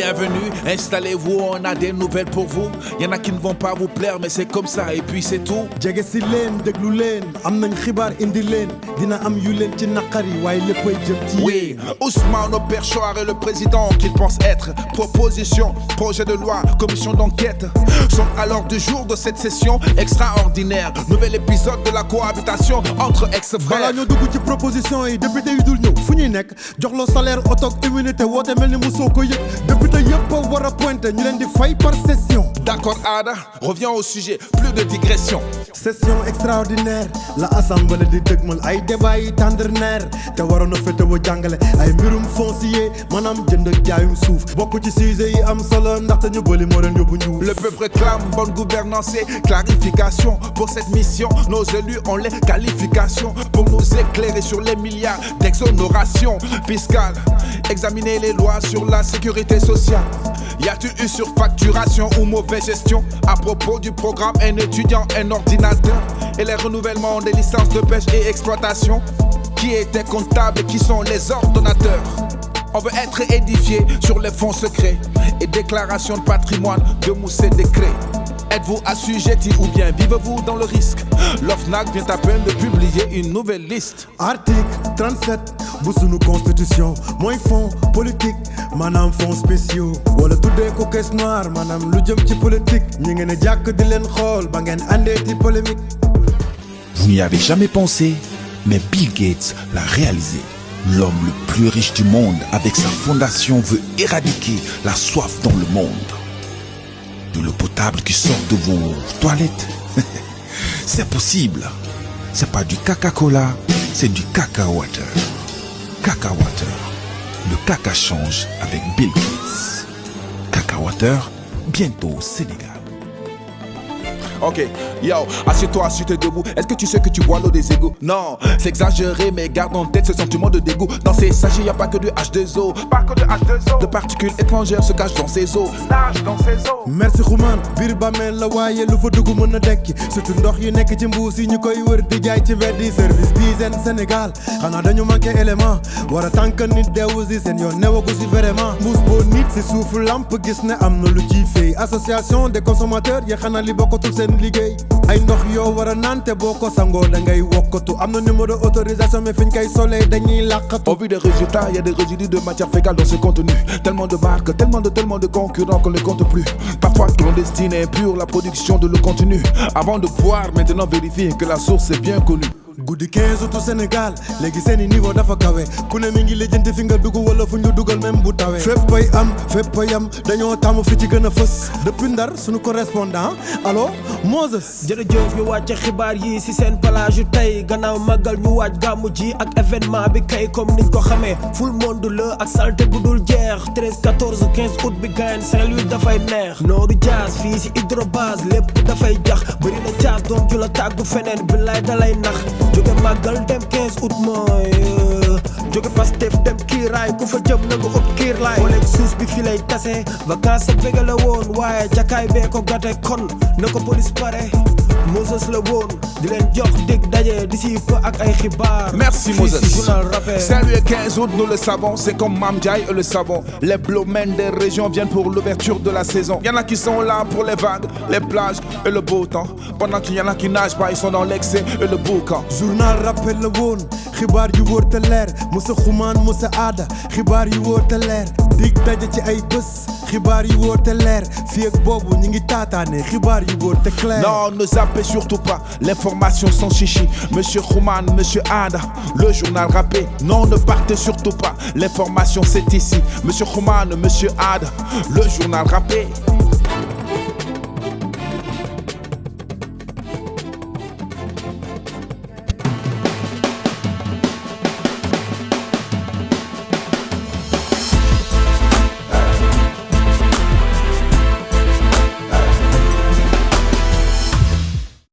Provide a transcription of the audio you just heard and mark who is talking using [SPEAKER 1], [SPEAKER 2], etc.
[SPEAKER 1] Bienvenue, installez-vous, on a des nouvelles pour vous. Y'en a qui ne vont pas vous plaire, mais c'est comme ça et puis c'est tout.
[SPEAKER 2] jege si leen déglu leen am nañ xibaar indi leen dina am yu leen ci naqari waaye léppay jëm ci.
[SPEAKER 1] Oui, Ousmane au perchoir est le président qu'il pense être. Proposition, projet de loi, commission d'enquête sont à l'ordre du jour de cette session extraordinaire. Nouvel épisode de la cohabitation entre ex-frères.
[SPEAKER 2] balaa ñoo dugg ci proposition yi député yu dul ñëw fu ñuy nekk jox la salaire auto immunité woote mel ni mosoo ko yëg député yëpp a war a pointé ñu leen di fay par session.
[SPEAKER 1] D'accord Ada, reviens au sujet, plus de digression.
[SPEAKER 2] session extraordinaire la assemblée di dëgmal ay débat yi tendrnaire te waroon a féetewoo jàngale ay mbirum foncier maanaam jënd ak jaayum suuf bokk ci sujet yi am solo ndaxte ñu bëri moo leen yóbbu njuuf.
[SPEAKER 1] Le peuple réclame bonne gouvernance et clarification. Pour cette mission, nos élus ont les qualifications pour nous éclairer sur les milliards d'exonération fiscale. Examiner les lois sur la sécurité sociale. Y a-t-il eu surfacturation ou mauvaise gestion à propos du programme Un étudiant, un ordinateur et les renouvellements des licences de pêche et exploitation? Qui étaient comptables et qui sont les ordonnateurs? On veut être édifié sur les fonds secrets et déclaration de patrimoine de Moussé Décret. Êtes-vous assujetti ou bien vivez-vous dans le risque? L'OFNAC vient à peine de publier une nouvelle liste.
[SPEAKER 2] Article 37 bu sunu constitution mooy fonds politique maanaam fonds spéciaux wala tuddee ko caisse noire maanaam lu jëm ci politique ñi ngeen a jàkk di leen xool ba ngeen andee ci polémique.
[SPEAKER 3] Vous n'y avez jamais pensé, mais Bill Gates l'a réalisé. L'homme le plus riche du monde, avec sa fondation, veut éradiquer la soif dans le monde. De l'eau potable qui sort de vos toilettes. C'est possible. C'est pas du Coca-Cola, c'est du Caca Water. Caca Water. Le caca change avec Bill Gates. Caca Water, bientôt au Sénégal.
[SPEAKER 1] Ok, yo, assieds-toi, assis-toi debout. Est-ce que tu sais que tu bois l'eau des égouts? Non, c'est exagéré, mais garde en tête ce sentiment de dégoût. Dans ces sachets, y a pas que du H2O. Pas que de H2O. De particules étrangères se cachent dans ces eaux. Nage dans ces eaux.
[SPEAKER 2] merci Xuman biir bàmmeel la waaye lu fa dugg mën na dekki surtout ndox yi nekk ci mbuus yi ñu koy wër di jaay ci mbedd yi service d'hygiène Sénégal xanaa dañu manqué élément war a tànk nit deewu si seen yoon newagu si vraiment mbuus boo nit si suufu lamp gis ne am na lu ciy fay association des consommateurs yi xanaa li bokkatul seen liggéey ay ndox yoo war a naan te boo ko sangoo da ngay wokkatu am na numéro autorisation mais fi ñu koy solee dañuy làqatu.
[SPEAKER 1] Au vu des résultats, y a des résidus de matière fécale dans ce contenu. Tellement de marques, tellement de concurrents qu'on ne les compte plus. Parfois clandestine et impure, la production de l'eau continue. Avant de boire, maintenant vérifier que la source est bien connue.
[SPEAKER 2] guddi 15 août Sénégal léegi seeni niveau dafa kawe ku ne mi ngi lijjanti fi nga dugg wala fu ñu dugal même bu tawee féppay am féppay am dañoo tàmm fi ci gën a fës depuis Ndar suñu correspondant allo Moses.
[SPEAKER 4] jërëjëf ñu wàcce xibaar yi ci seen plage yu tey gannaaw màggal ñu waaj gàmmu ji ak événement bi kay comme niñ ko xamee full monde la ak salte bu dul jeex 13 14 15 août bi gayn Saint-Louis dafay neex nooru jazz fii ci hydrobase lépp dafay jax bëri na jazz doom ju la tàggu feneen billaay dalay nax jóge màggal dem 15 août mooy jóge Pastef dem kiiraay ku fa jëm na nga ut kiir laay booleeg suus bi fi lay tase vacances sa béga la woon waaye jakaay bee ko gate kon na ko police pare Moses la woon di leen jox dig daje d'ici peu ak ay xibaar.
[SPEAKER 1] Merci Moses.
[SPEAKER 4] Saint-Louis
[SPEAKER 1] Saint-Louis 15 août, nous le savons, c'est comme Mame Ndiaye et le savon. Les blowmen des régions viennent pour l'ouverture de la saison. Y en a qui sont là pour les vagues, les plages et le beau temps. Pendant qu'il y en a qui nagent pas, ils sont dans l'excès et le boucan.
[SPEAKER 2] journal rappel la woon xibaar yu wóor te leer Moussa Xuman Moussa Aada xibaar yu wóor te leer dig daje ci ay bés xibaar yu wóor te leer fii ak boobu ñu ngi taataane xibaar yu wóor te clair.
[SPEAKER 1] Non, ne zappez surtout pas l'information sans chichi. Monsieur Xuman, Monsieur Ada, le journal rappé. Non, ne partez surtout pas, l'information c'est ici. Monsieur Xuman, Monsieur Ada, le journal rappé.